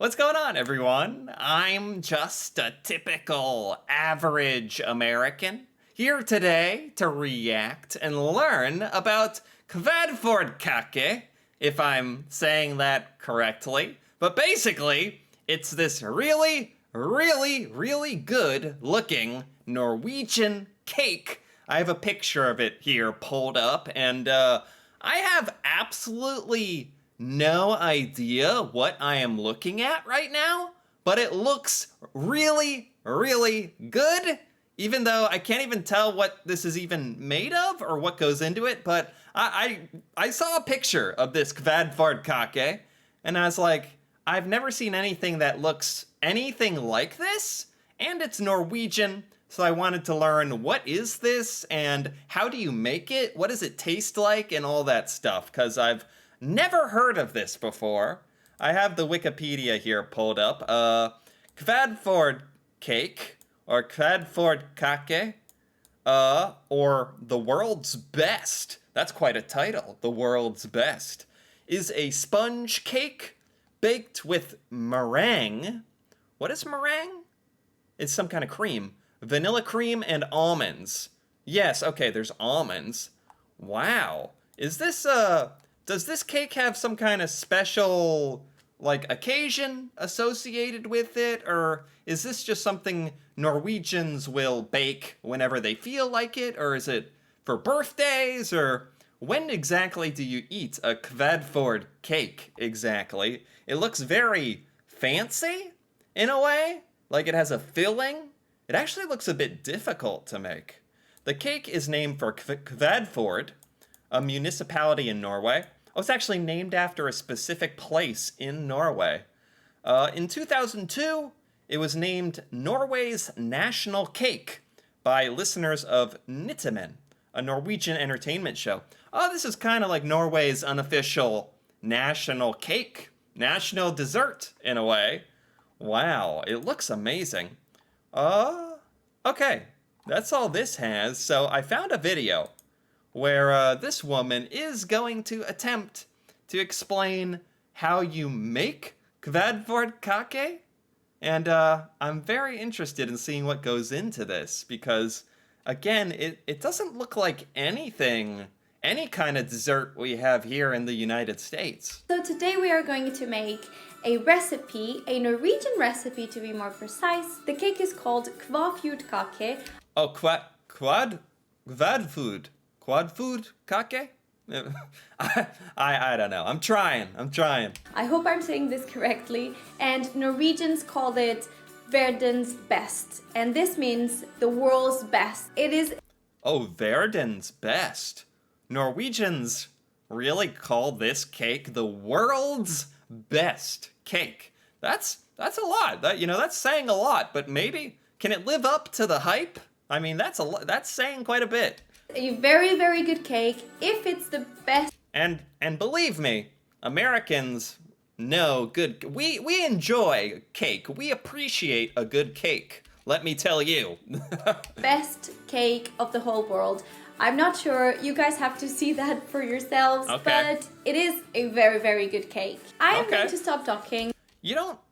What's going on, everyone? I'm just a typical average American here today to react and learn about Kvaefjordkake, if I'm saying that correctly. But basically, it's this really good looking Norwegian cake. I have a picture of it here pulled up, and I have absolutely no idea what I am looking at right now, but it looks really good, even though I can't even tell what this is even made of or what goes into it. But I saw a picture of this Kvaefjordkake, and I was like, I've never seen anything that looks anything like this, and it's Norwegian. So I wanted to learn, what is this and how do you make it? What does it taste like and all that stuff? Because I've never heard of this before. I have the Wikipedia here pulled up. Kvaefjordkake or Kvaefjordkake, or the world's best. That's quite a title. The world's best is a sponge cake baked with meringue. What is meringue? It's some kind of cream. Vanilla cream and almonds. Yes, okay, there's almonds. Wow. Is this, does this cake have some kind of special, like, occasion associated with it? Or is this just something Norwegians will bake whenever they feel like it? Or is it for birthdays? Or when exactly do you eat a Kvaefjord cake exactly? It looks very fancy in a way. Like it has a filling. It actually looks a bit difficult to make. The cake is named for Kvaefjord, a municipality in Norway. Oh, it's actually named after a specific place in Norway. In 2002, it was named Norway's national cake by listeners of Nitimen, a Norwegian entertainment show. Oh, this is kind of like Norway's unofficial national cake, national dessert in a way. Wow, it looks amazing. Okay, that's all this has. So I found a video where this woman is going to attempt to explain how you make Kvaefjordkake. And I'm very interested in seeing what goes into this because, again, it doesn't look like anything, any kind of dessert we have here in the United States. So today we are going to make a recipe, a Norwegian recipe to be more precise. The cake is called Kvaefjordkake. Oh, Kvaefjordkake? I don't know. I'm trying. I hope I'm saying this correctly. And Norwegians call it Verdens best. And this means the world's best. It is... Oh, Verdens best. Norwegians really call this cake the world's best cake. That's a lot. That's saying a lot, but maybe can it live up to the hype? I mean, that's saying quite a bit. A very good cake if it's the best. And believe me, Americans know we enjoy cake. We appreciate a good cake. Let me tell you. Best cake of the whole world. I'm not sure, you guys have to see that for yourselves, okay. But it is a very good cake. I am going to stop talking.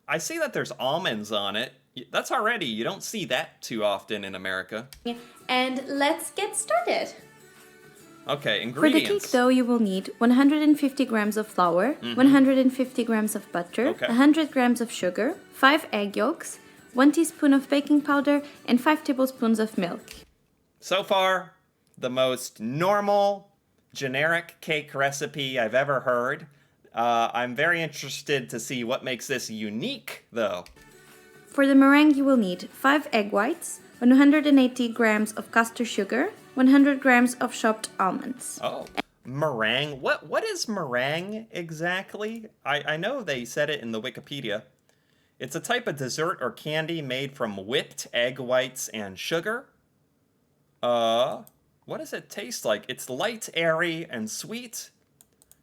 I see that there's almonds on it. That's already, you don't see that too often in America. And let's get started. Okay, ingredients. For the cake dough, you will need 150 grams of flour, 150 grams of butter, 100 grams of sugar, 5 egg yolks, 1 teaspoon of baking powder, and 5 tablespoons of milk. So far, the most normal, generic cake recipe I've ever heard. I'm very interested to see what makes this unique, though. For the meringue, you will need 5 egg whites, 180 grams of caster sugar, 100 grams of chopped almonds. Oh, meringue. What is meringue exactly? I know they said it in the Wikipedia. It's a type of dessert or candy made from whipped egg whites and sugar. What does it taste like? It's light, airy, and sweet.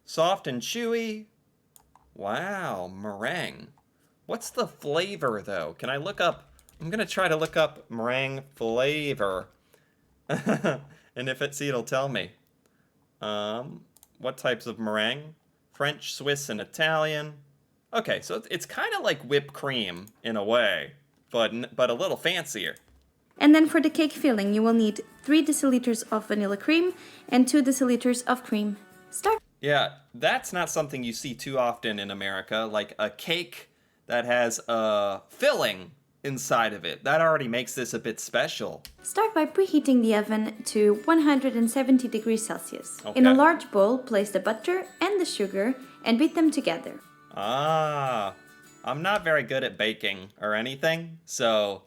Soft and chewy. Wow, meringue. What's the flavor, though? Can I look up? I'm going to try to look up meringue flavor. And if it'll tell me. What types of meringue? French, Swiss, and Italian. Okay, so it's kind of like whipped cream in a way, but a little fancier. And then for the cake filling, you will need 3 deciliters of vanilla cream and 2 deciliters of cream. Start. Yeah, that's not something you see too often in America, like a cake that has a filling inside of it. That already makes this a bit special. Start by preheating the oven to 170 degrees Celsius. Okay. In a large bowl, place the butter and the sugar and beat them together. Ah, I'm not very good at baking or anything, so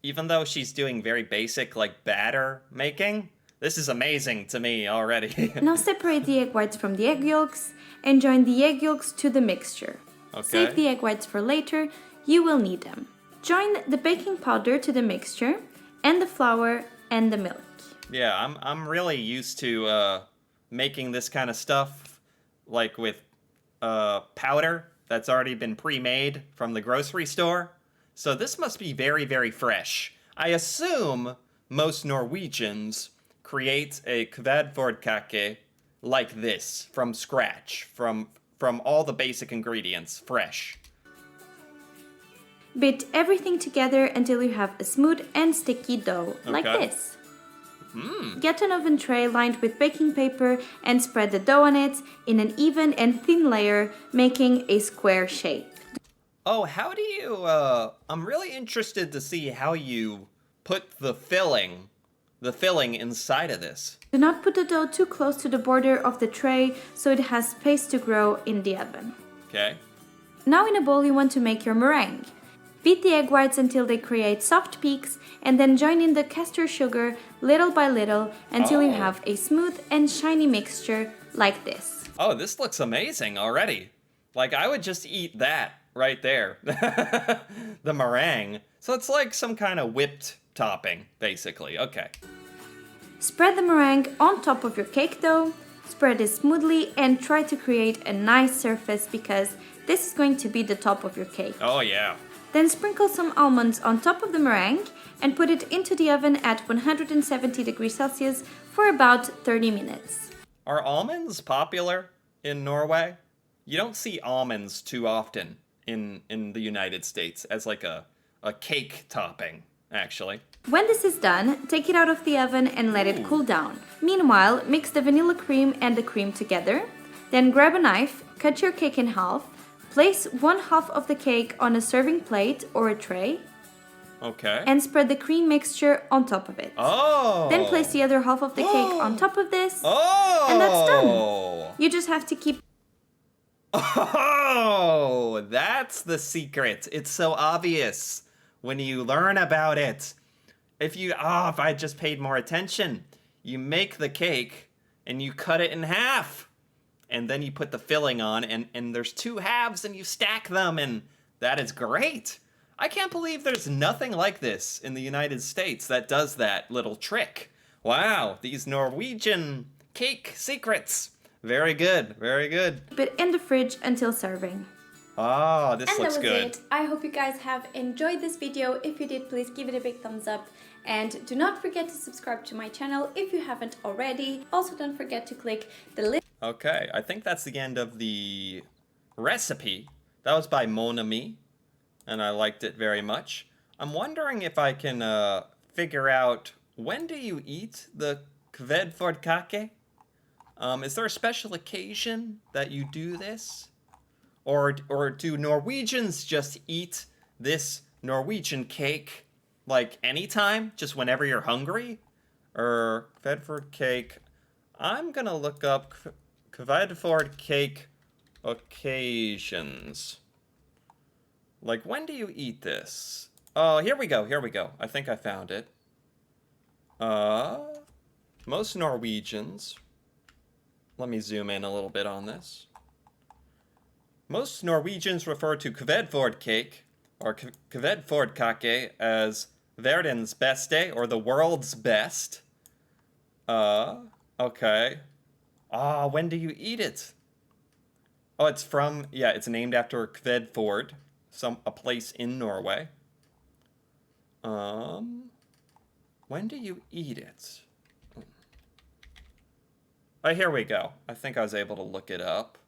even though she's doing very basic, like, batter making, this is amazing to me already. Now separate the egg whites from the egg yolks and join the egg yolks to the mixture. Okay. Save the egg whites for later, you will need them. Join the baking powder to the mixture and the flour and the milk. Yeah, I'm really used to making this kind of stuff, like with powder that's already been pre-made from the grocery store. So this must be very, very fresh. I assume most Norwegians create a Kvaefjordkake like this, from scratch, from all the basic ingredients, fresh. Beat everything together until you have a smooth and sticky dough, like Okay. this. Get an oven tray lined with baking paper and spread the dough on it in an even and thin layer, making a square shape. Oh, how do you, I'm really interested to see how you put the filling inside of this. Do not put the dough too close to the border of the tray so it has space to grow in the oven. Okay. Now in a bowl you want to make your meringue. Beat the egg whites until they create soft peaks and then join in the castor sugar little by little until you have a smooth and shiny mixture like this. Oh, this looks amazing already. Like, I would just eat that right there. The meringue. So it's like some kind of whipped topping, basically. Okay. Spread the meringue on top of your cake dough. Spread it smoothly and try to create a nice surface because this is going to be the top of your cake. Oh, yeah. Then sprinkle some almonds on top of the meringue and put it into the oven at 170 degrees Celsius for about 30 minutes. Are almonds popular in Norway? You don't see almonds too often in the United States as like a cake topping, actually. When this is done, take it out of the oven and let it cool down. Meanwhile, mix the vanilla cream and the cream together. Then grab a knife, cut your cake in half, place one half of the cake on a serving plate or a tray, Okay. and spread the cream mixture on top of it. Oh! Then place the other half of the cake on top of this, Oh! and that's done. You just have to keep... Oh! That's the secret. It's so obvious when you learn about it. If I just paid more attention. You make the cake and you cut it in half. And then you put the filling on, and there's 2 halves, and you stack them, and that is great. I can't believe there's nothing like this in the United States that does that little trick. Wow, these Norwegian cake secrets. Very good, very good. Keep it in the fridge until serving. Oh, this And looks that was good. it. I hope you guys have enjoyed this video. If you did, please give it a big thumbs up. And do not forget to subscribe to my channel if you haven't already. Also, don't forget to click the link. Okay, I think that's the end of the recipe. That was by Mon Ami, and I liked it very much. I'm wondering if I can figure out, when do you eat the Kvaefjordkake? Is there a special occasion that you do this? Or do Norwegians just eat this Norwegian cake like anytime, just whenever you're hungry? Or Kvaefjordkake, I'm gonna look up Kvaefjordkake occasions. Like, when do you eat this? Oh, here we go, here we go. I think I found it. Most Norwegians, let me zoom in a little bit on this. Most Norwegians refer to Kvaefjordkake, or Kvaefjordkake, as Verdens beste, or the world's best. Okay. When do you eat it? Oh, it's named after Kvaefjord, a place in Norway. When do you eat it? Oh, here we go. I think I was able to look it up.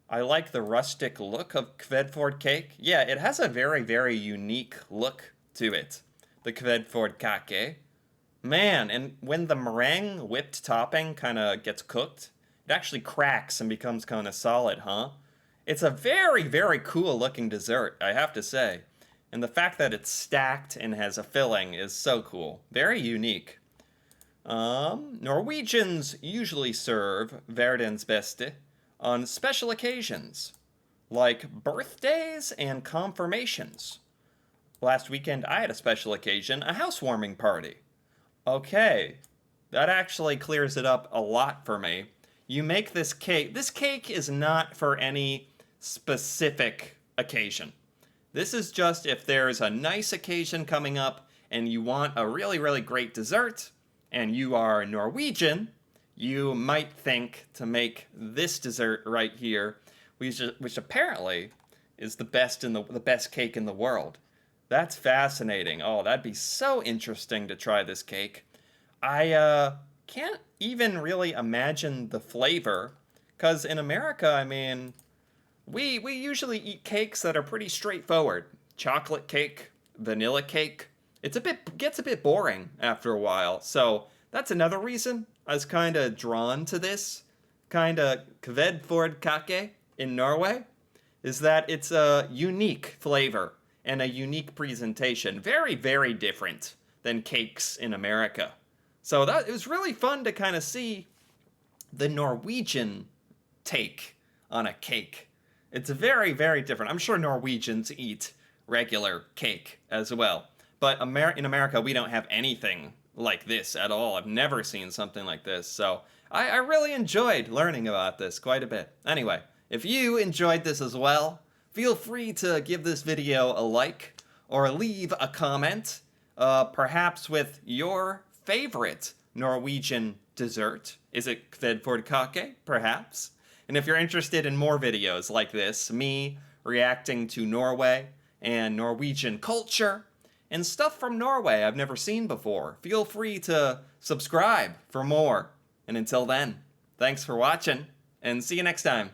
I like the rustic look of Kvaefjordkake. Yeah, it has a very, very unique look to it. The Kvaefjordkake. Man, and when the meringue whipped topping kind of gets cooked, it actually cracks and becomes kind of solid, huh? It's a very, very cool looking dessert, I have to say. And the fact that it's stacked and has a filling is so cool. Very unique. Norwegians usually serve verdens beste on special occasions, like birthdays and confirmations. Last weekend I had a special occasion, a housewarming party. Okay, that actually clears it up a lot for me. You make this cake. This cake is not for any specific occasion. This is just if there's a nice occasion coming up and you want a really, really great dessert, and you are Norwegian, you might think to make this dessert right here, which apparently is the best cake in the world. That's fascinating. Oh, that'd be so interesting to try this cake. I can't even really imagine the flavor, because in America, I mean, we usually eat cakes that are pretty straightforward. Chocolate cake, vanilla cake. Gets a bit boring after a while. So that's another reason I was kind of drawn to this kind of Kvaefjordkake in Norway, is that it's a unique flavor and a unique presentation. Very, very different than cakes in America. So it was really fun to kind of see the Norwegian take on a cake. It's very, very different. I'm sure Norwegians eat regular cake as well. But in America, we don't have anything like this at all. I've never seen something like this. So I really enjoyed learning about this quite a bit. Anyway, if you enjoyed this as well, feel free to give this video a like or leave a comment, perhaps with your favorite Norwegian dessert. Is it Kvaefjordkake, perhaps? And if you're interested in more videos like this, me reacting to Norway and Norwegian culture, and stuff from Norway I've never seen before, feel free to subscribe for more. And until then, thanks for watching, and see you next time.